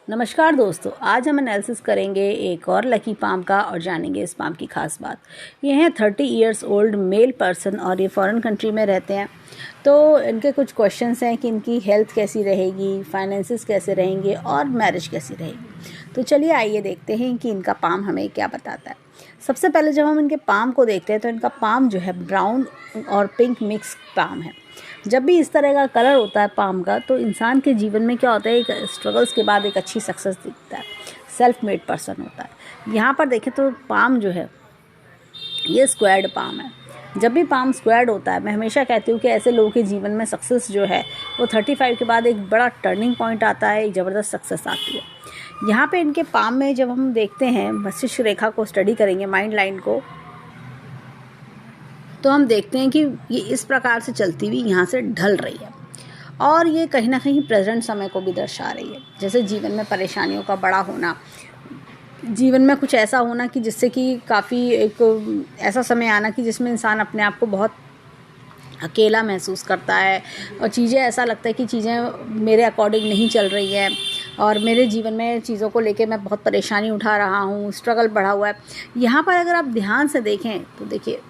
नमस्कार दोस्तों, आज हम एनालिसिस करेंगे एक और लकी पाम का और जानेंगे इस पाम की खास बात। ये हैं 30 इयर्स ओल्ड मेल पर्सन और ये फॉरेन कंट्री में रहते हैं। तो इनके कुछ क्वेश्चंस हैं कि इनकी हेल्थ कैसी रहेगी, फाइनेंसेस कैसे रहेंगे और मैरिज कैसी रहेगी। तो चलिए आइए देखते हैं कि इनका पाम हमें क्या बताता है। सबसे पहले जब हम इनके पाम को देखते हैं तो इनका पाम जो है ब्राउन और पिंक मिक्स पाम है। जब भी इस तरह का कलर होता है पाम का तो इंसान के जीवन में क्या होता है, एक स्ट्रगल्स के बाद एक अच्छी सक्सेस दिखता है, सेल्फ मेड पर्सन होता है। यहाँ पर देखें तो पाम जो है ये स्क्वायर्ड पाम है। जब भी पाम स्क्वायर्ड होता है, मैं हमेशा कहती हूँ कि ऐसे लोगों के जीवन में सक्सेस जो है वो 35 के बाद एक बड़ा टर्निंग पॉइंट आता है, एक ज़बरदस्त सक्सेस आती है। यहाँ पे इनके पाम में जब हम देखते हैं मस्तिष्क रेखा को स्टडी करेंगे, माइंड लाइन को, तो हम देखते हैं कि ये इस प्रकार से चलती हुई यहाँ से ढल रही है और ये कहीं ना कहीं प्रेजेंट समय को भी दर्शा रही है। जैसे जीवन में परेशानियों का बड़ा होना, जीवन में कुछ ऐसा होना कि जिससे कि काफ़ी एक ऐसा समय आना कि जिसमें इंसान अपने आप को बहुत अकेला महसूस करता है और चीज़ें ऐसा लगता है कि चीज़ें मेरे अकॉर्डिंग नहीं चल रही हैं और मेरे जीवन में चीज़ों को लेके मैं बहुत परेशानी उठा रहा हूँ, स्ट्रगल बढ़ा हुआ है। यहाँ पर अगर आप ध्यान से देखें तो देखिए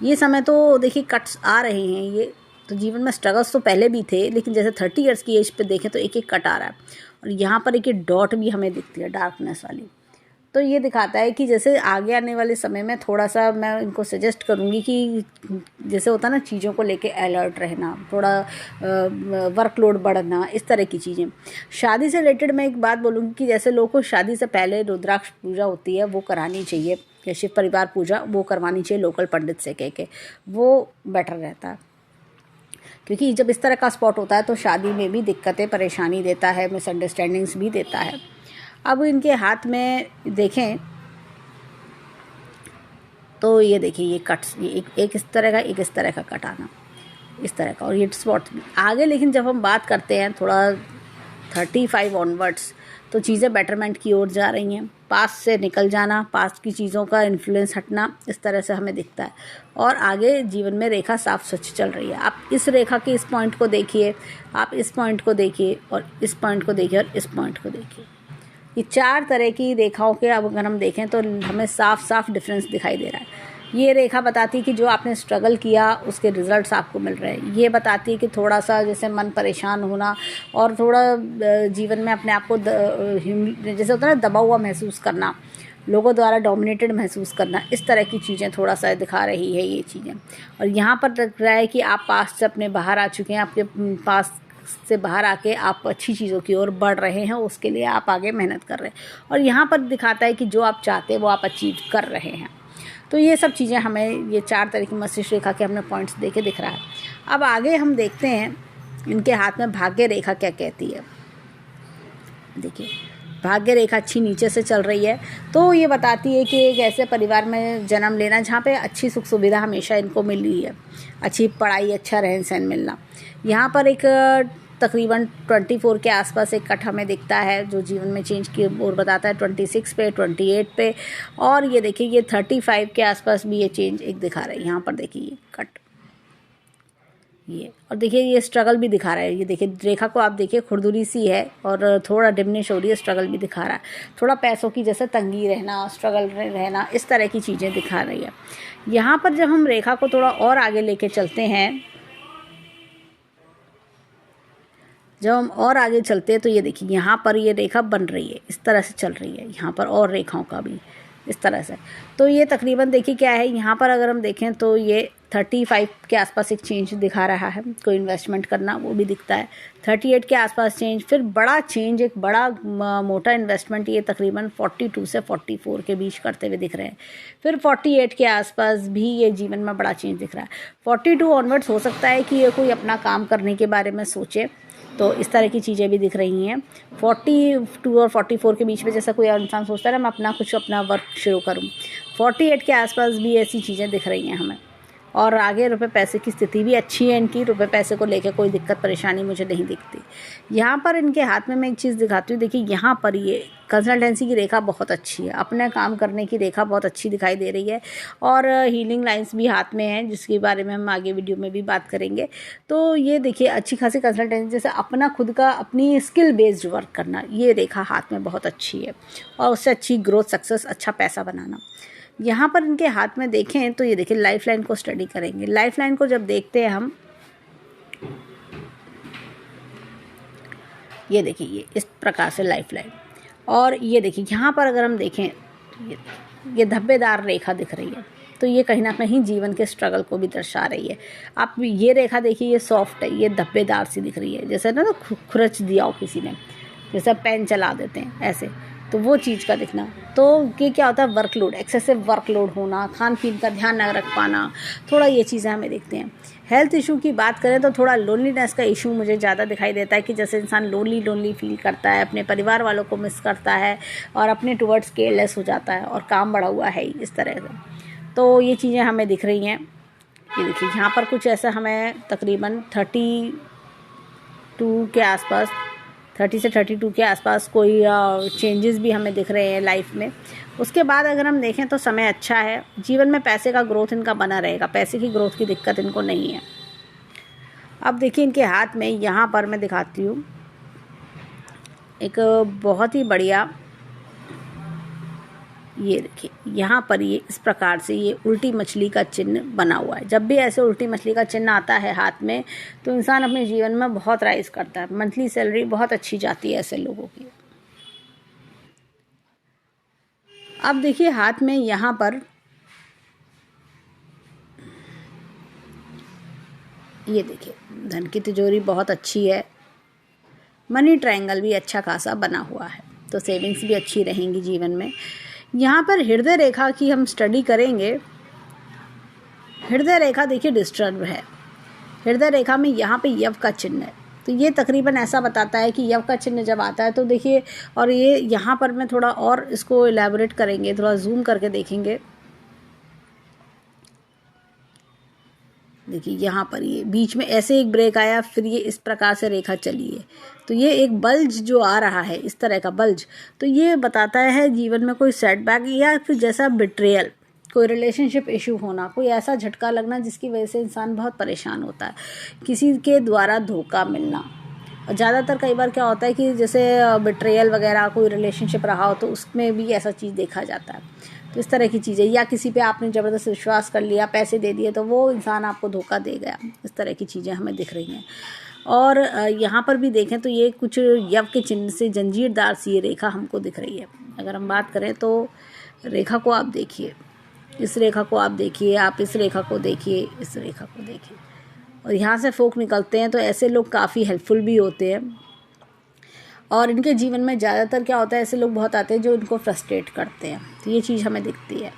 ये समय तो देखिए कट्स आ रहे हैं। ये तो जीवन में स्ट्रगल्स तो पहले भी थे, लेकिन जैसे 30 इयर्स की एज पे देखें तो एक एक कट आ रहा है और यहाँ पर एक डॉट भी हमें दिखती है डार्कनेस वाली। तो ये दिखाता है कि जैसे आगे आने वाले समय में थोड़ा सा मैं इनको सजेस्ट करूँगी कि जैसे होता है ना, चीज़ों को लेके अलर्ट रहना, थोड़ा वर्कलोड बढ़ना, इस तरह की चीज़ें। शादी से रिलेटेड मैं एक बात बोलूँगी कि जैसे लोगों को शादी से पहले रुद्राक्ष पूजा होती है वो करानी चाहिए, या शिव परिवार पूजा वो करवानी चाहिए लोकल पंडित से कह के, वो बेटर रहता है। क्योंकि जब इस तरह का स्पॉट होता है तो शादी में भी दिक्कतें परेशानी देता है, मिसअंडरस्टैंडिंग्स भी देता है। अब इनके हाथ में देखें तो ये देखिए ये कट्स, ये एक इस तरह का, एक इस तरह का कट आना, इस तरह का, और ये स्पॉट भी आगे। लेकिन जब हम बात करते हैं थोड़ा 35 ऑनवर्ड्स तो चीज़ें बेटरमेंट की ओर जा रही हैं। पास्ट से निकल जाना, पास्ट की चीज़ों का इन्फ्लुएंस हटना, इस तरह से हमें दिखता है और आगे जीवन में रेखा साफ स्वच्छ चल रही है। आप इस रेखा के इस पॉइंट को देखिए, आप इस पॉइंट को देखिए और इस पॉइंट को देखिए और इस पॉइंट को देखिए। ये 4 तरह की रेखाओं के अब अगर हम देखें तो हमें साफ साफ डिफरेंस दिखाई दे रहा है। ये रेखा बताती है कि जो आपने स्ट्रगल किया उसके रिजल्ट्स आपको मिल रहे हैं। ये बताती है कि थोड़ा सा जैसे मन परेशान होना और थोड़ा जीवन में अपने आप को जैसे होता है ना, दबा हुआ महसूस करना, लोगों द्वारा डोमिनेटेड महसूस करना, इस तरह की चीज़ें थोड़ा सा दिखा रही है ये चीज़ें। और यहाँ पर लग रहा है कि आप पास्ट से अपने बाहर आ चुके हैं, आपके पास से बाहर आके आप अच्छी चीज़ों की ओर बढ़ रहे हैं, उसके लिए आप आगे मेहनत कर रहे हैं और यहाँ पर दिखाता है कि जो आप चाहते हैं वो आप अचीव कर रहे हैं। तो ये सब चीज़ें हमें ये 4 तरह की मस्तिष्क रेखा के हमने पॉइंट्स देके दिख रहा है। अब आगे हम देखते हैं इनके हाथ में भाग्य रेखा क्या कहती है। देखिए भाग्य रेखा अच्छी नीचे से चल रही है तो ये बताती है कि एक ऐसे परिवार में जन्म लेना जहाँ पे अच्छी सुख सुविधा हमेशा इनको मिल रही है, अच्छी पढ़ाई, अच्छा रहन सहन मिलना। यहाँ पर एक तकरीबन 24 के आसपास एक कट हमें दिखता है जो जीवन में चेंज की ओर बताता है, 26 पे, 28 पे, और ये देखिए ये 35 के आसपास भी ये चेंज एक दिखा रहा है। यहाँ पर देखिए ये कट, ये, और देखिए ये स्ट्रगल भी दिखा रहा है। ये देखिए रेखा को आप देखिए खुरदुरी सी है और थोड़ा डिमिनिश हो रही है, स्ट्रगल भी दिखा रहा है, थोड़ा पैसों की जैसे तंगी रहना, स्ट्रगल रहना, इस तरह की चीज़ें दिखा रही है। यहाँ पर जब हम रेखा को थोड़ा और आगे लेके चलते हैं, जब हम और आगे चलते हैं तो ये देखिए यहाँ पर ये रेखा बन रही है, इस तरह से चल रही है, यहाँ पर और रेखाओं का भी इस तरह से। तो ये तकरीबन देखिए क्या है, यहाँ पर अगर हम देखें तो ये 35 के आसपास एक चेंज दिखा रहा है, कोई इन्वेस्टमेंट करना वो भी दिखता है। 38 के आसपास चेंज, फिर बड़ा चेंज, एक बड़ा मोटा इन्वेस्टमेंट ये तकरीबन 42 से 44 के बीच करते हुए दिख रहे हैं। फिर 48 के आसपास भी ये जीवन में बड़ा चेंज दिख रहा है। 42 ऑनवर्ड्स हो सकता है कि ये कोई अपना काम करने के बारे में सोचे, तो इस तरह की चीज़ें भी दिख रही हैं। 42 और 44 के बीच में जैसा कोई इंसान सोचता है मैं अपना वर्क शुरू करूं। 48 के आसपास भी ऐसी चीज़ें दिख रही हैं हमें और आगे रुपए पैसे की स्थिति भी अच्छी है इनकी, रुपए पैसे को लेकर कोई दिक्कत परेशानी मुझे नहीं दिखती। यहाँ पर इनके हाथ में मैं एक चीज़ दिखाती हूँ, देखिए यहाँ पर ये कंसल्टेंसी की रेखा बहुत अच्छी है, अपने काम करने की रेखा बहुत अच्छी दिखाई दे रही है, और हीलिंग लाइंस भी हाथ में हैं जिसके बारे में हम आगे वीडियो में भी बात करेंगे। तो ये देखिए अच्छी खासी कंसल्टेंसी, जैसे अपना खुद का अपनी स्किल बेस्ड वर्क करना, ये रेखा हाथ में बहुत अच्छी है, और उससे अच्छी ग्रोथ, सक्सेस, अच्छा पैसा बनाना। यहाँ पर इनके हाथ में देखें तो ये देखिए लाइफ लाइन को स्टडी करेंगे। लाइफ लाइन को जब देखते हैं हम, ये देखिए ये इस प्रकार से लाइफ लाइन, और ये देखिए यहाँ पर अगर हम देखें ये धब्बेदार रेखा दिख रही है, तो ये कहीं ना कहीं जीवन के स्ट्रगल को भी दर्शा रही है। आप ये रेखा देखिए, ये सॉफ्ट है, ये धब्बेदार सी दिख रही है, जैसे ना तो खुरच दिया हो किसी ने, जैसे पेन चला देते हैं ऐसे, तो वो चीज़ का दिखना। तो ये क्या होता है, वर्कलोड, एक्सेसिव वर्कलोड होना, खान पीन का ध्यान न रख पाना, थोड़ा ये चीज़ें हमें दिखते हैं। हेल्थ इशू की बात करें तो थोड़ा लोनलीनेस का इशू मुझे ज़्यादा दिखाई देता है, कि जैसे इंसान लोनली फील करता है, अपने परिवार वालों को मिस करता है, और अपने टुवर्ड्स केयरलेस हो जाता है, और काम बढ़ा हुआ है इस तरह से। तो ये चीज़ें हमें दिख रही हैं। ये देखिए यहाँ पर कुछ ऐसा हमें तकरीबन 32 के आसपास, 30 से 32 के आसपास कोई चेंजेस भी हमें दिख रहे हैं लाइफ में। उसके बाद अगर हम देखें तो समय अच्छा है, जीवन में पैसे का ग्रोथ इनका बना रहेगा, पैसे की ग्रोथ की दिक्कत इनको नहीं है। अब देखिए इनके हाथ में यहाँ पर मैं दिखाती हूँ एक बहुत ही बढ़िया, ये देखिए यहाँ पर ये इस प्रकार से ये उल्टी मछली का चिन्ह बना हुआ है। जब भी ऐसे उल्टी मछली का चिन्ह आता है हाथ में, तो इंसान अपने जीवन में बहुत राइज करता है, मंथली सैलरी बहुत अच्छी जाती है ऐसे लोगों की। अब देखिए हाथ में यहाँ पर ये देखिए धन की तिजोरी बहुत अच्छी है, मनी ट्रायंगल भी अच्छा खासा बना हुआ है, तो सेविंग्स भी अच्छी रहेंगी जीवन में। यहाँ पर हृदय रेखा की हम स्टडी करेंगे। हृदय रेखा देखिए डिस्टर्ब है, हृदय रेखा में यहाँ पे यव का चिन्ह है, तो ये तकरीबन ऐसा बताता है कि यव का चिन्ह जब आता है तो देखिए, और ये यहाँ पर मैं थोड़ा और इसको इलेबोरेट करेंगे, थोड़ा जूम करके देखेंगे। देखिए यहाँ पर ये बीच में ऐसे एक ब्रेक आया, फिर ये इस प्रकार से रेखा चली है, तो ये एक बल्ज जो आ रहा है, इस तरह का बल्ज, तो ये बताता है जीवन में कोई सेटबैक, या फिर जैसा बिट्रेयल, कोई रिलेशनशिप इशू होना, कोई ऐसा झटका लगना जिसकी वजह से इंसान बहुत परेशान होता है, किसी के द्वारा धोखा मिलना। और ज़्यादातर कई बार क्या होता है कि जैसे बिट्रेयल वगैरह कोई रिलेशनशिप रहा हो तो उसमें भी ऐसा चीज़ देखा जाता है। तो इस तरह की चीज़ें, या किसी पे आपने ज़बरदस्त विश्वास कर लिया, पैसे दे दिए, तो वो इंसान आपको धोखा दे गया, इस तरह की चीज़ें हमें दिख रही हैं। और यहाँ पर भी देखें तो ये कुछ यव के चिन्ह से जंजीरदार सी ये रेखा हमको दिख रही है। अगर हम बात करें तो रेखा को आप देखिए, इस रेखा को आप देखिए, आप इस रेखा को देखिए, इस रेखा को देखिए, और यहाँ से फोक निकलते हैं तो ऐसे लोग काफ़ी हेल्पफुल भी होते हैं। और इनके जीवन में ज़्यादातर क्या होता है, ऐसे लोग बहुत आते हैं जो इनको फ्रस्ट्रेट करते हैं, तो ये चीज़ हमें दिखती है।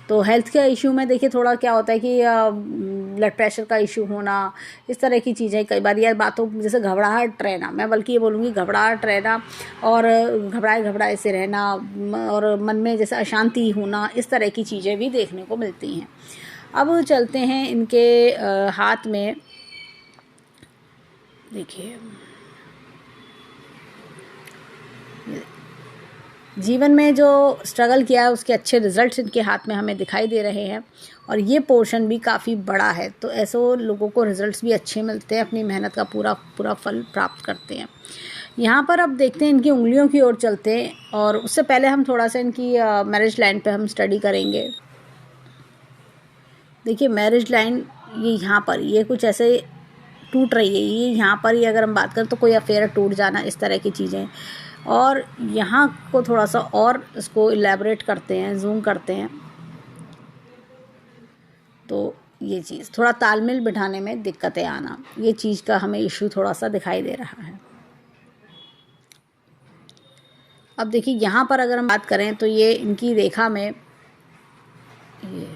तो हेल्थ के इशू में देखिए थोड़ा क्या होता है कि ब्लड प्रेशर का इशू होना, इस तरह की चीज़ें, कई बार ये बातों जैसे घबराहट रहना, मैं बल्कि ये बोलूँगी घबराहट रहना, और घबराए से रहना, और मन में जैसे अशांति होना, इस तरह की चीज़ें भी देखने को मिलती हैं। अब चलते हैं इनके हाथ में, देखिए जीवन में जो स्ट्रगल किया है उसके अच्छे रिजल्ट्स इनके हाथ में हमें दिखाई दे रहे हैं, और ये पोर्शन भी काफ़ी बड़ा है, तो ऐसे लोगों को रिजल्ट्स भी अच्छे मिलते हैं, अपनी मेहनत का पूरा फल प्राप्त करते हैं। यहाँ पर अब देखते हैं इनकी उंगलियों की ओर चलते हैं, और उससे पहले हम थोड़ा सा इनकी मैरिज लाइन पे हम स्टडी करेंगे। देखिए मैरिज लाइन ये यहाँ पर ये कुछ ऐसे टूट रही है, ये यहाँ पर ही अगर हम बात करें तो कोई अफेयर टूट जाना, इस तरह की चीज़ें। और यहाँ को थोड़ा सा और इसको इलेबोरेट करते हैं, जूम करते हैं, तो ये चीज़ थोड़ा तालमेल बिठाने में दिक्कतें आना, ये चीज़ का हमें इशू थोड़ा सा दिखाई दे रहा है। अब देखिए यहाँ पर अगर हम बात करें तो ये इनकी रेखा में ये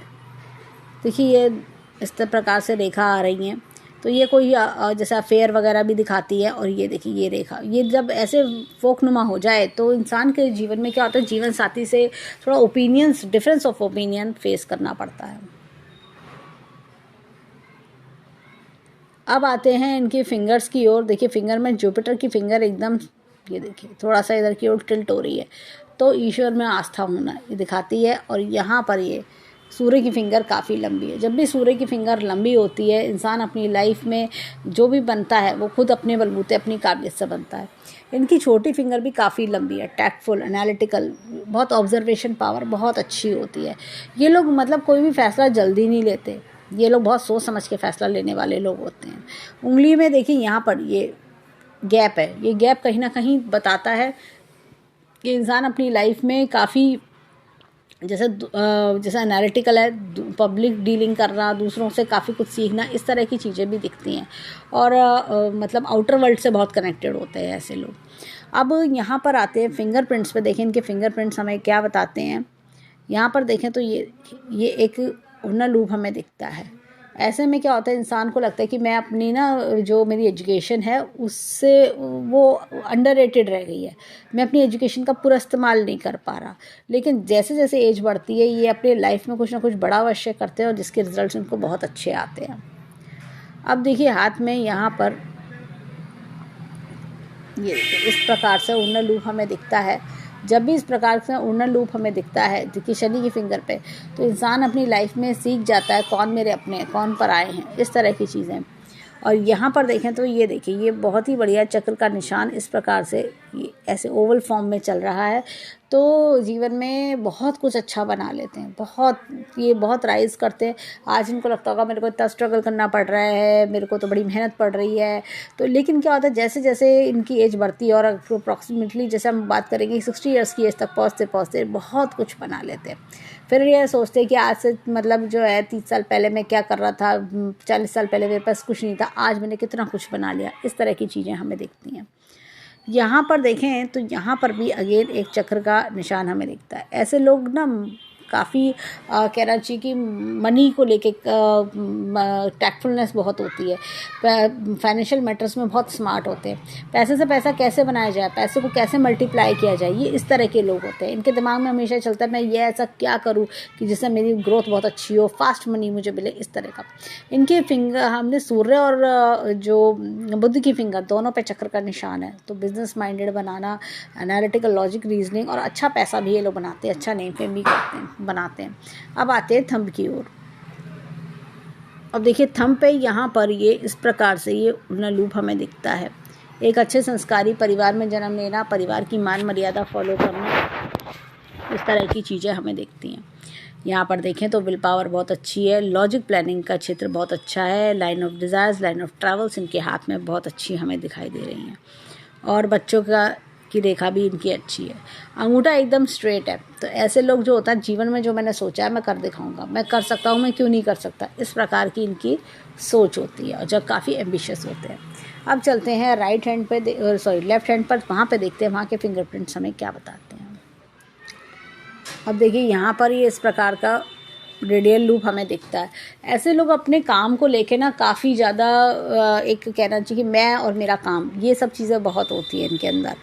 देखिए ये इस प्रकार से रेखा आ रही हैं, तो ये कोई जैसा अफेयर वगैरह भी दिखाती है। और ये देखिए ये रेखा, ये जब ऐसे फोकनुमा हो जाए तो इंसान के जीवन में क्या होता है, जीवन साथी से थोड़ा डिफरेंस ऑफ ओपिनियन फेस करना पड़ता है। अब आते हैं इनके फिंगर्स की ओर। देखिए फिंगर में जुपिटर की फिंगर एकदम, ये देखिए थोड़ा सा इधर की ओर टिल्ट हो रही है, तो ईश्वर में आस्था होना ये दिखाती है। और यहाँ पर ये सूर्य की फिंगर काफ़ी लंबी है। जब भी सूर्य की फिंगर लंबी होती है, इंसान अपनी लाइफ में जो भी बनता है वो खुद अपने बलबूते अपनी काबिलियत से बनता है। इनकी छोटी फिंगर भी काफ़ी लंबी है, टैक्टफुल, एनालिटिकल, बहुत ऑब्जर्वेशन पावर बहुत अच्छी होती है। ये लोग मतलब कोई भी फैसला जल्दी नहीं लेते, ये लोग बहुत सोच समझ के फैसला लेने वाले लोग होते हैं। उंगली में देखिए यहाँ पर ये गैप है, ये गैप कहीं ना कहीं बताता है कि इंसान अपनी लाइफ में काफ़ी जैसे एनालिटिकल है, पब्लिक डीलिंग करना, दूसरों से काफ़ी कुछ सीखना, इस तरह की चीज़ें भी दिखती हैं। और मतलब आउटर वर्ल्ड से बहुत कनेक्टेड होते हैं ऐसे लोग। अब यहाँ पर आते हैं फिंगरप्रिंट्स पे। देखें इनके फिंगरप्रिंट्स हमें क्या बताते हैं। यहाँ पर देखें तो ये एक उन्नत लूप हमें दिखता है। ऐसे में क्या होता है, इंसान को लगता है कि मैं अपनी ना जो मेरी एजुकेशन है उससे वो अंडररेटेड रह गई है, मैं अपनी एजुकेशन का पूरा इस्तेमाल नहीं कर पा रहा। लेकिन जैसे जैसे एज बढ़ती है, ये अपने लाइफ में कुछ ना कुछ बड़ा अवश्य करते हैं और जिसके रिजल्ट्स इनको बहुत अच्छे आते हैं। अब देखिए हाथ में यहाँ पर ये इस प्रकार से उन्नत लूप हमें दिखता है। जब भी इस प्रकार से उन्नत लूप हमें दिखता है देखिए शनि की फिंगर पे, तो इंसान अपनी लाइफ में सीख जाता है कौन मेरे अपने हैं, कौन पर आए हैं, इस तरह की चीज़ें। और यहाँ पर देखें तो ये देखिए ये बहुत ही बढ़िया चक्र का निशान इस प्रकार से ये ऐसे ओवल फॉर्म में चल रहा है। तो जीवन में बहुत कुछ अच्छा बना लेते हैं, बहुत राइज़ करते हैं। आज इनको लगता होगा मेरे को इतना स्ट्रगल करना पड़ रहा है, मेरे को तो बड़ी मेहनत पड़ रही है। तो लेकिन क्या होता है, जैसे जैसे इनकी एज बढ़ती है और अप्रॉक्सीमेटली जैसे हम बात करेंगे 60 ईयर्स की एज तक पहुँचते पहुँचते बहुत कुछ बना लेते हैं। फिर ये सोचते हैं कि आज से मतलब जो है 30 साल पहले मैं क्या कर रहा था, 40 साल पहले मेरे पास कुछ नहीं था, आज मैंने कितना कुछ बना लिया। इस तरह की चीज़ें हमें दिखती हैं। यहाँ पर देखें तो यहाँ पर भी अगेन एक चक्र का निशान हमें दिखता है। ऐसे लोग ना काफ़ी कहना चाहिए कि मनी को लेके टैक्टफुलनेस बहुत होती है, फाइनेंशियल मैटर्स में बहुत स्मार्ट होते हैं। पैसे से पैसा कैसे बनाया जाए, पैसे को कैसे मल्टीप्लाई किया जाए, ये इस तरह के लोग होते हैं। इनके दिमाग में हमेशा चलता है मैं ये ऐसा क्या करूँ कि जिससे मेरी ग्रोथ बहुत अच्छी हो, फास्ट मनी मुझे मिले, इस तरह का। इनके फिंगर हमने सूर्य और जो बुध की फिंगर दोनों पे चक्र का निशान है। तो बिजनेस माइंडेड बनाना, एनालिटिकल, लॉजिक, रीजनिंग और अच्छा पैसा भी ये लोग बनाते हैं, अच्छा नेम फेम भी बनाते हैं। अब आते हैं थंब की ओर। अब देखिए थंब पे यहाँ पर ये इस प्रकार से ये उन्नत लूप हमें दिखता है। एक अच्छे संस्कारी परिवार में जन्म लेना, परिवार की मान मर्यादा फॉलो करना, इस तरह की चीज़ें हमें दिखती हैं। यहाँ पर देखें तो विल पावर बहुत अच्छी है, लॉजिक प्लानिंग का क्षेत्र बहुत अच्छा है, line of desires, line of travels इनके हाथ में बहुत अच्छी हमें दिखाई दे रही हैं। और बच्चों की रेखा भी इनकी अच्छी है, अंगूठा एकदम स्ट्रेट है। तो ऐसे लोग जो होता है जीवन में जो मैंने सोचा है मैं कर दिखाऊंगा, मैं कर सकता हूँ, मैं क्यों नहीं कर सकता, इस प्रकार की इनकी सोच होती है और जो काफ़ी एम्बिशियस होते हैं। अब चलते हैं राइट हैंड पे, लेफ्ट हैंड पर, वहाँ पे देखते हैं वहाँ के फिंगरप्रिंट्स हमें क्या बताते हैं। अब देखिए यहाँ पर ये इस प्रकार का रेडियल लूप हमें दिखता है। ऐसे लोग अपने काम को लेके ना काफ़ी ज़्यादा एक कहना चाहिए कि मैं और मेरा काम, ये सब चीज़ें बहुत होती है इनके अंदर।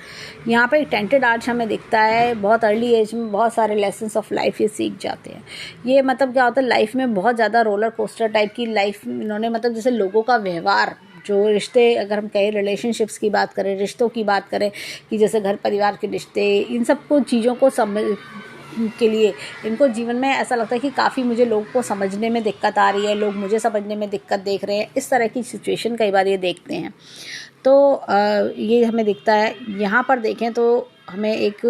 यहाँ पे एक टेंटेड आर्च हमें दिखता है। बहुत अर्ली एज में बहुत सारे लेसन्स ऑफ लाइफ ये सीख जाते हैं। ये मतलब क्या होता है, लाइफ में बहुत ज़्यादा रोलर कोस्टर टाइप की लाइफ इन्होंने, मतलब जैसे लोगों का व्यवहार, जो रिश्ते, अगर हम कहें रिलेशनशिप्स की बात करें, रिश्तों की बात करें कि जैसे घर परिवार के रिश्ते, इन सब को चीज़ों को समझ के लिए इनको जीवन में ऐसा लगता है कि काफ़ी मुझे लोगों को समझने में दिक्कत आ रही है, लोग मुझे समझने में दिक्कत देख रहे हैं, इस तरह की सिचुएशन कई बार ये देखते हैं। तो ये हमें दिखता है। यहाँ पर देखें तो हमें एक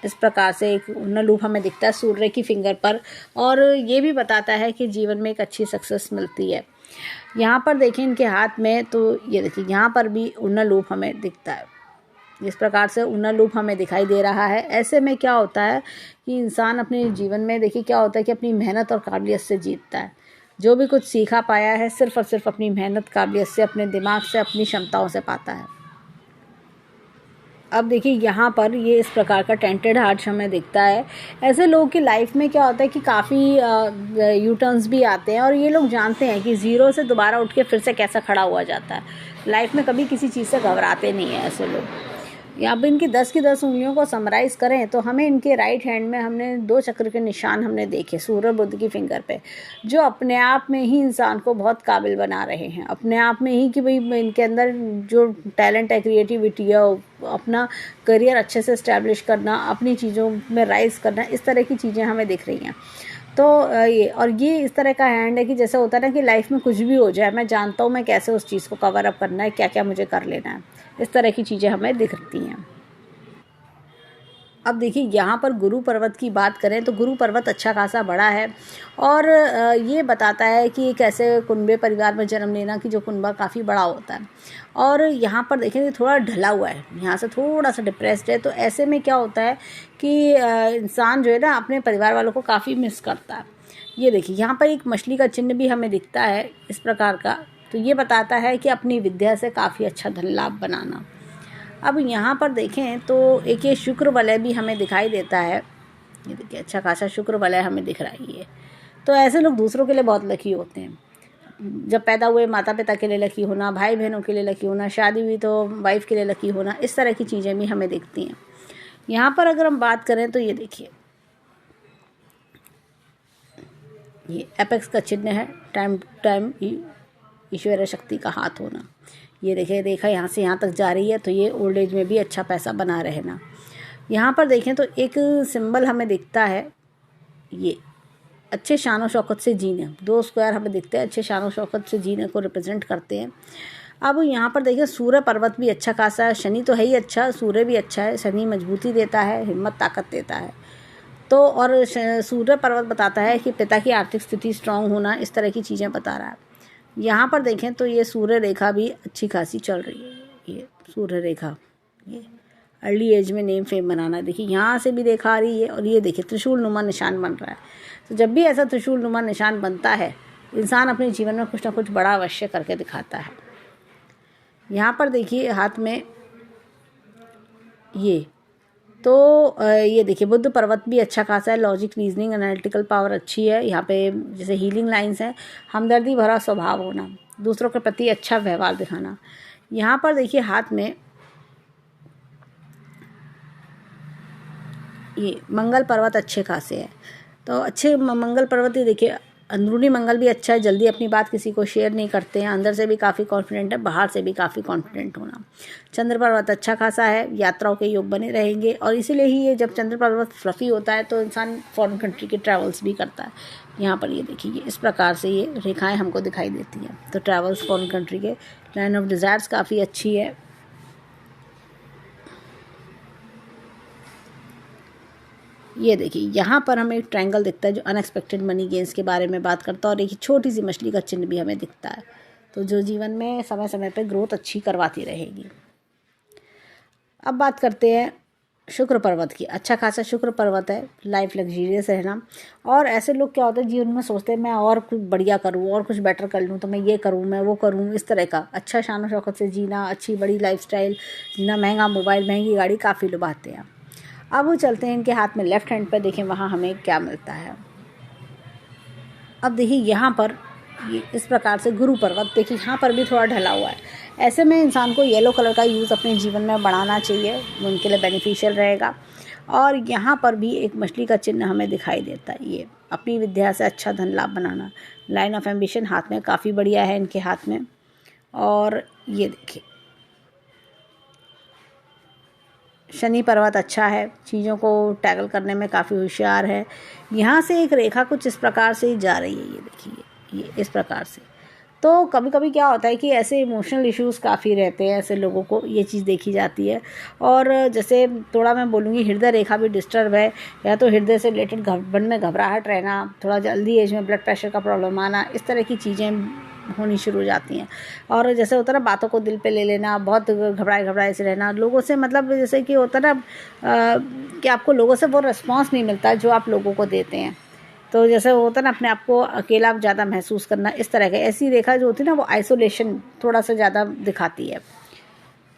इस प्रकार से एक उन्नत लूप हमें दिखता है सूर्य की फिंगर पर, और ये भी बताता है कि जीवन में एक अच्छी सक्सेस मिलती है। यहाँ पर देखें इनके हाथ में, तो ये देखिए यहाँ पर भी उन्नत लूप हमें दिखता है। इस प्रकार से उन्नत लूप हमें दिखाई दे रहा है। ऐसे में क्या होता है कि इंसान अपने जीवन में देखिए क्या होता है कि अपनी मेहनत और काबिलियत से जीतता है। जो भी कुछ सीखा पाया है सिर्फ और सिर्फ अपनी मेहनत, काबिलियत से, अपने दिमाग से, अपनी क्षमताओं से पाता है। अब देखिए यहाँ पर ये इस प्रकार का टेंटेड हार्ट हमें दिखता है। ऐसे लोगों की लाइफ में क्या होता है कि काफ़ी यू टर्न्स भी आते हैं और ये लोग जानते हैं कि ज़ीरो से दोबारा उठ के फिर से कैसा खड़ा हुआ जाता है। लाइफ में कभी किसी चीज़ से घबराते नहीं हैं ऐसे लोग। यहाँ पे इनकी 10 की 10 उंगलियों को समराइज़ करें तो हमें इनके राइट हैंड में हमने 2 चक्र के निशान हमने देखे सूर्य बुध की फिंगर पे, जो अपने आप में ही इंसान को बहुत काबिल बना रहे हैं, अपने आप में ही कि भाई इनके अंदर जो टैलेंट है, क्रिएटिविटी है, अपना करियर अच्छे से इस्टेब्लिश करना, अपनी चीज़ों में राइज करना, इस तरह की चीज़ें हमें दिख रही हैं। तो ये इस तरह का हैंड है कि जैसे होता है ना कि लाइफ में कुछ भी हो जाए, मैं जानता हूँ मैं कैसे उस चीज़ को कवर अप करना है, क्या क्या मुझे कर लेना है, इस तरह की चीज़ें हमें दिखती हैं। अब देखिए यहाँ पर गुरु पर्वत की बात करें तो गुरु पर्वत अच्छा खासा बड़ा है और ये बताता है कि एक ऐसे कुनबे परिवार में जन्म लेना कि जो कुनबा काफ़ी बड़ा होता है। और यहाँ पर देखें थोड़ा ढला हुआ है, यहाँ से थोड़ा सा डिप्रेस्ड है, तो ऐसे में क्या होता है कि इंसान जो है ना अपने परिवार वालों को काफ़ी मिस करता है। ये देखिए यहाँ पर एक मछली का चिन्ह भी हमें दिखता है इस प्रकार का, तो ये बताता है कि अपनी विद्या से काफ़ी अच्छा धन लाभ बनाना। अब यहाँ पर देखें तो एक ये शुक्र वलय भी हमें दिखाई देता है, ये देखिए अच्छा खासा शुक्र वलय हमें दिख रहा है ये। तो ऐसे लोग दूसरों के लिए बहुत लकी होते हैं, जब पैदा हुए माता पिता के लिए लकी होना, भाई बहनों के लिए लकी होना, शादी हुई तो वाइफ के लिए लकी होना, इस तरह की चीज़ें भी हमें दिखती हैं। यहाँ पर अगर हम बात करें तो ये देखिए ये एपेक्स का चिन्ह है, टाइम टाइम ईश्वरीय शक्ति का हाथ होना। ये देखिए रेखा यहाँ से यहाँ तक जा रही है, तो ये ओल्ड एज में भी अच्छा पैसा बना रहना। यहाँ पर देखें तो एक सिंबल हमें दिखता है, ये अच्छे शान शौकत से जीने, 2 स्क्वायर हमें दिखते हैं, अच्छे शान शौकत से जीने को रिप्रेजेंट करते हैं। अब यहाँ पर देखिए सूर्य पर्वत भी अच्छा खासा है, शनि तो है ही अच्छा, सूर्य भी अच्छा है, शनि मजबूती देता है, हिम्मत ताकत देता है। तो और सूर्य पर्वत बताता है कि पिता की आर्थिक स्थिति स्ट्रांग होना, इस तरह की चीज़ें बता रहा है। यहाँ पर देखें तो ये सूर्य रेखा भी अच्छी खासी चल रही है, ये सूर्य रेखा, ये अर्ली एज में नेम फेम बनाना, देखिए यहाँ से भी रेखा आ रही है और ये देखिए त्रिशूल नुमा निशान बन रहा है। तो जब भी ऐसा त्रिशूल नुमा निशान बनता है, इंसान अपने जीवन में कुछ ना कुछ बड़ा अवश्य करके दिखाता है। यहाँ पर देखिए हाथ में ये, तो ये देखिए बुद्ध पर्वत भी अच्छा खासा है, लॉजिक रीजनिंग एनालिटिकल पावर अच्छी है। यहाँ पे जैसे हीलिंग लाइंस हैं, हमदर्दी भरा स्वभाव होना, दूसरों के प्रति अच्छा व्यवहार दिखाना। यहाँ पर देखिए हाथ में ये मंगल पर्वत अच्छे खासे है, तो अच्छे मंगल पर्वत ही देखिए अंदरूनी मंगल भी अच्छा है, जल्दी अपनी बात किसी को शेयर नहीं करते हैं, अंदर से भी काफ़ी कॉन्फिडेंट है, बाहर से भी काफ़ी कॉन्फिडेंट होना। चंद्र पर्वत अच्छा खासा है, यात्राओं के योग बने रहेंगे और इसीलिए ही ये जब चंद्र पर्वत फ्लफी होता है तो इंसान फॉरेन कंट्री के ट्रैवल्स भी करता है। यहाँ पर ये देखिए इस प्रकार से ये रेखाएँ हमको दिखाई देती हैं, तो ट्रैवल्स फॉरेन कंट्री के, लाइन ऑफ डिज़ायर्स काफ़ी अच्छी है। ये देखिए यहाँ पर हमें एक ट्रायंगल दिखता है जो अनएक्सपेक्टेड मनी गेंस के बारे में बात करता है और एक छोटी सी मछली का चिन्ह भी हमें दिखता है, तो जो जीवन में समय समय पर ग्रोथ अच्छी करवाती रहेगी। अब बात करते हैं शुक्र पर्वत की। अच्छा खासा शुक्र पर्वत है, लाइफ लग्जीरियस रहना, और ऐसे लोग क्या होते हैं जीवन में सोचते हैं मैं और कुछ बढ़िया करूँ और कुछ बेटर कर लूँ, तो मैं ये करूँ मैं वो करूँ, इस तरह का अच्छा शान शौकत से जीना, अच्छी बड़ी लाइफस्टाइल जीना, महंगा मोबाइल महंगी गाड़ी काफ़ी लुभाते हैं। अब वो चलते हैं इनके हाथ में लेफ्ट हैंड पर, देखें वहाँ हमें क्या मिलता है। अब देखिए यहाँ पर ये इस प्रकार से गुरु पर्वत, देखिए यहाँ पर भी थोड़ा ढला हुआ है। ऐसे में इंसान को येलो कलर का यूज़ अपने जीवन में बढ़ाना चाहिए, वो उनके लिए बेनिफिशियल रहेगा। और यहाँ पर भी एक मछली का चिन्ह हमें दिखाई देता है, ये अपनी विद्या से अच्छा धन लाभ बनाना, लाइन ऑफ एम्बिशन हाथ में काफ़ी बढ़िया है इनके हाथ में। और ये देखिए शनि पर्वत अच्छा है, चीज़ों को टैकल करने में काफ़ी होशियार है। यहाँ से एक रेखा कुछ इस प्रकार से ही जा रही है, ये देखिए ये इस प्रकार से। तो कभी कभी क्या होता है कि ऐसे इमोशनल इश्यूज़ काफ़ी रहते हैं, ऐसे लोगों को ये चीज़ देखी जाती है। और जैसे थोड़ा मैं बोलूँगी हृदय रेखा भी डिस्टर्ब है, या तो हृदय से रिलेटेड मन में घबराहट रहना, थोड़ा जल्दी एज में ब्लड प्रेशर का प्रॉब्लम आना, इस तरह की चीज़ें होनी शुरू हो जाती हैं। और जैसे होता है ना बातों को दिल पे ले लेना, बहुत घबराए से रहना, लोगों से मतलब जैसे कि होता है ना कि आपको लोगों से वो रिस्पॉन्स नहीं मिलता जो आप लोगों को देते हैं, तो जैसे होता है ना अपने आप को अकेला ज़्यादा महसूस करना, इस तरह का ऐसी रेखा जो होती है ना वो आइसोलेशन थोड़ा सा ज़्यादा दिखाती है।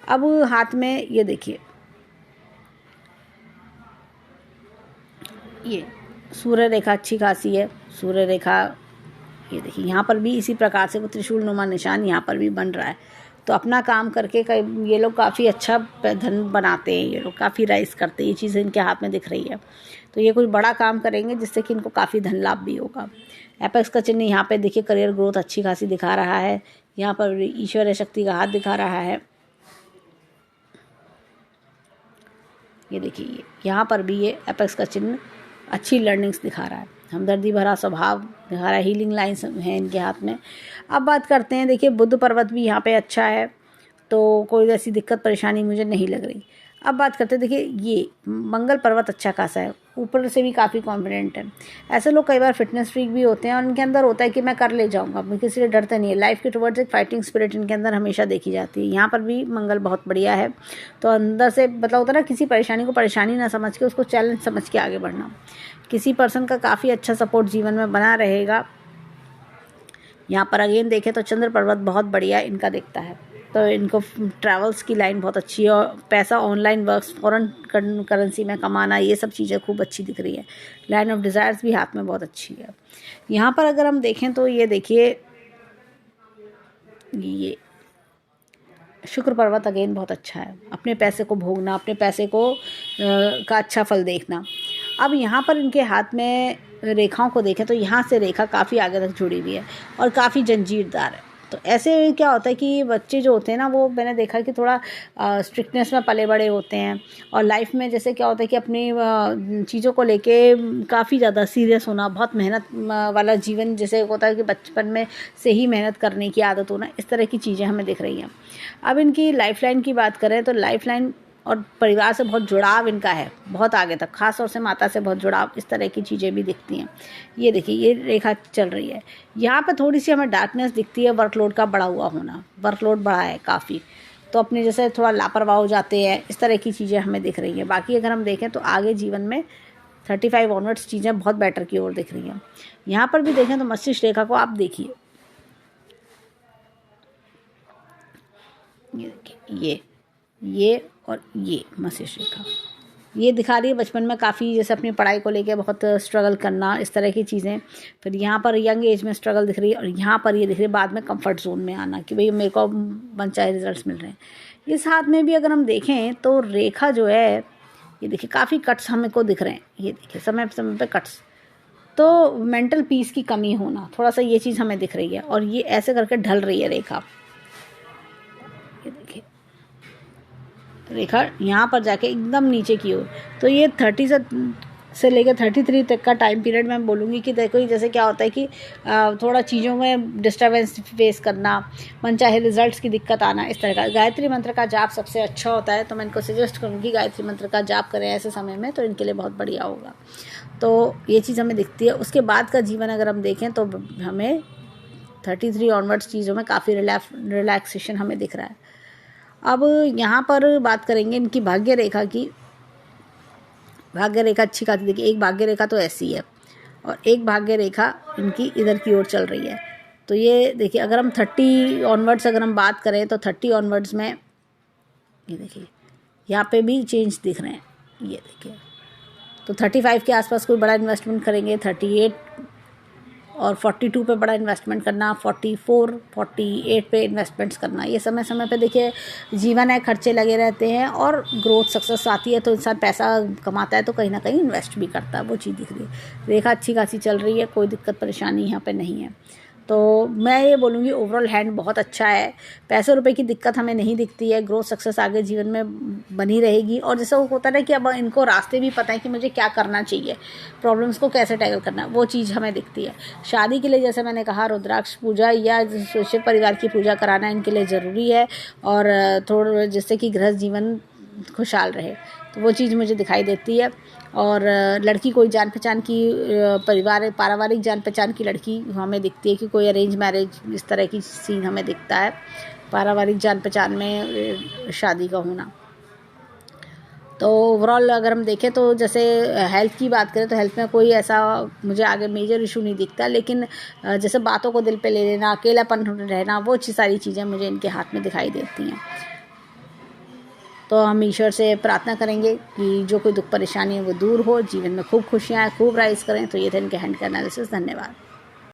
अब हाथ में ये देखिए ये सूर्य रेखा अच्छी खासी है, सूर्य रेखा ये देखिए यहाँ पर भी इसी प्रकार से वो त्रिशूल नुमा निशान यहाँ पर भी बन रहा है। तो अपना काम करके ये लोग काफ़ी अच्छा धन बनाते हैं, ये लोग काफ़ी राइज करते हैं, ये चीज़ें इनके हाथ में दिख रही है। तो ये कुछ बड़ा काम करेंगे जिससे कि इनको काफ़ी धन लाभ भी होगा। एपेक्स का चिन्ह यहाँ पे देखिए करियर ग्रोथ अच्छी खासी दिखा रहा है, यहाँ पर ईश्वरीय शक्ति का हाथ दिखा रहा है। ये देखिए यहाँ पर भी ये एपेक्स का चिन्ह अच्छी लर्निंग्स दिखा रहा है, हमदर्दी भरा स्वभाव दिखा रहा है, हीलिंग लाइन्स हैं इनके हाथ में। अब बात करते हैं, देखिए बुध पर्वत भी यहाँ पे अच्छा है, तो कोई ऐसी दिक्कत परेशानी मुझे नहीं लग रही। अब बात करते हैं, देखिए ये मंगल पर्वत अच्छा खासा है, ऊपर से भी काफ़ी कॉन्फिडेंट है। ऐसे लोग कई बार फिटनेस फ्रीक भी होते हैं और इनके अंदर होता है कि मैं कर ले जाऊंगा, मैं किसी से डरते नहीं है। लाइफ के टुवर्ड्स एक फाइटिंग स्पिरिट इनके अंदर हमेशा देखी जाती है। यहाँ पर भी मंगल बहुत बढ़िया है, तो अंदर से मतलब होता है ना, किसी परेशानी को परेशानी ना समझ के उसको चैलेंज समझ के आगे बढ़ना। किसी पर्सन का काफ़ी अच्छा सपोर्ट जीवन में बना रहेगा। यहाँ पर अगेन देखें तो चंद्र पर्वत बहुत बढ़िया इनका दिखता है, तो इनको ट्रैवल्स की लाइन बहुत अच्छी है और पैसा ऑनलाइन वर्क्स, फॉरेन करेंसी में कमाना, ये सब चीज़ें खूब अच्छी दिख रही है। लाइन ऑफ डिज़ायर्स भी हाथ में बहुत अच्छी है। यहाँ पर अगर हम देखें तो ये देखिए ये शुक्र पर्वत अगेन बहुत अच्छा है, अपने पैसे को भोगना, अपने पैसे को का अच्छा फल देखना। अब यहाँ पर इनके हाथ में रेखाओं को देखें तो यहाँ से रेखा काफ़ी आगे तक जुड़ी हुई है और काफ़ी जंजीरदार है। तो ऐसे क्या होता है कि बच्चे जो होते हैं ना, वो मैंने देखा कि थोड़ा स्ट्रिक्टनेस में पले बड़े होते हैं और लाइफ में जैसे क्या होता है कि अपनी चीज़ों को लेके काफ़ी ज़्यादा सीरियस होना, बहुत मेहनत वाला जीवन जैसे होता है कि बचपन में से ही मेहनत करने की आदत होना, इस तरह की चीज़ें हमें दिख रही हैं। अब इनकी लाइफ लाइन की बात करें तो लाइफ लाइन और परिवार से बहुत जुड़ाव इनका है, बहुत आगे तक, खास तौर से माता से बहुत जुड़ाव, इस तरह की चीज़ें भी दिखती हैं। ये देखिए ये रेखा चल रही है, यहाँ पे थोड़ी सी हमें डार्कनेस दिखती है, वर्कलोड का बढ़ा हुआ होना, वर्कलोड बढ़ा है काफ़ी, तो अपने जैसे थोड़ा लापरवाह हो जाते हैं, इस तरह की चीज़ें हमें दिख रही हैं। बाकी अगर हम देखें तो आगे जीवन में 35 ऑनवर्ड्स चीज़ें बहुत बेटर की ओर दिख रही हैं। यहाँ पर भी देखें तो मस्तिष्क रेखा को आप देखिए, ये देखिए ये और ये मस्तिष्क रेखा ये दिखा रही है बचपन में काफ़ी जैसे अपनी पढ़ाई को लेके बहुत स्ट्रगल करना, इस तरह की चीज़ें। फिर यहाँ पर यंग एज में स्ट्रगल दिख रही है और यहाँ पर ये दिख रही है बाद में कंफर्ट जोन में आना कि भाई मेरे को मनचाहे रिजल्ट्स मिल रहे हैं। इस हाथ में भी अगर हम देखें तो रेखा जो है ये देखिए काफ़ी कट्स हमें को दिख रहे हैं, ये देखिए समय समय पे कट्स, तो मेंटल पीस की कमी होना थोड़ा सा ये चीज़ हमें दिख रही है और ये ऐसे करके ढल रही है रेखा। ये देखिए रेखा यहाँ पर जाके एकदम नीचे की ओर, तो ये 30 से लेकर 33 तक का टाइम पीरियड मैं बोलूँगी कि देखो जैसे क्या होता है कि थोड़ा चीज़ों में डिस्टर्बेंस फेस करना, मनचाहे रिजल्ट्स की दिक्कत आना, इस तरह का। गायत्री मंत्र का जाप सबसे अच्छा होता है, तो मैं इनको सजेस्ट करूँगी गायत्री मंत्र का जाप करें ऐसे समय में, तो इनके लिए बहुत बढ़िया होगा। तो ये चीज़ हमें दिखती है। उसके बाद का जीवन अगर हम देखें तो हमें 33 ऑनवर्ड्स चीज़ों में काफ़ी रिलैक्सेशन हमें दिख रहा है। अब यहाँ पर बात करेंगे इनकी भाग्य रेखा की। भाग्य रेखा अच्छी खासी देखिए, एक भाग्य रेखा तो ऐसी है और एक भाग्य रेखा इनकी इधर की ओर चल रही है। तो ये देखिए अगर हम 30 ऑनवर्ड्स अगर हम बात करें तो 30 ऑनवर्ड्स में ये देखिए यहाँ पे भी चेंज दिख रहे हैं, ये देखिए। तो 35 के आसपास कोई बड़ा इन्वेस्टमेंट करेंगे, 38 और 42 पे बड़ा इन्वेस्टमेंट करना, 44 48 पे इन्वेस्टमेंट्स करना। ये समय समय पे देखिए जीवन है, खर्चे लगे रहते हैं और ग्रोथ सक्सेस आती है तो इंसान पैसा कमाता है तो कहीं ना कहीं इन्वेस्ट भी करता है, वो चीज़ दिख रही है। रेखा अच्छी खासी चल रही है, कोई दिक्कत परेशानी यहाँ पे नहीं है। तो मैं ये बोलूँगी ओवरऑल हैंड बहुत अच्छा है, पैसे रुपए की दिक्कत हमें नहीं दिखती है, ग्रोथ सक्सेस आगे जीवन में बनी रहेगी। और जैसा वो होता है कि अब इनको रास्ते भी पता है कि मुझे क्या करना चाहिए, प्रॉब्लम्स को कैसे टैकल करना है, वो चीज़ हमें दिखती है। शादी के लिए जैसे मैंने कहा रुद्राक्ष पूजा या शिव परिवार की पूजा कराना इनके लिए ज़रूरी है और थोड़ा जिससे कि गृहस्थ जीवन खुशहाल रहे, तो वो चीज़ मुझे दिखाई देती है। और लड़की कोई जान पहचान की पारिवारिक जान पहचान की लड़की हमें दिखती है कि कोई अरेंज मैरिज इस तरह की सीन हमें दिखता है, पारिवारिक जान पहचान में शादी का होना। तो ओवरऑल अगर हम देखें तो जैसे हेल्थ की बात करें तो हेल्थ में कोई ऐसा मुझे आगे मेजर इशू नहीं दिखता, लेकिन जैसे बातों को दिल पे ले लेना, अकेलापन रहना, वो सारी चीज़ें मुझे इनके हाथ में दिखाई देती हैं। तो हम ईश्वर से प्रार्थना करेंगे कि जो कोई दुख परेशानी है वो दूर हो, जीवन में खूब खुशियाँ खूब राइज करें। तो ये थे इनके हैंड का एनालिसिस। धन्यवाद।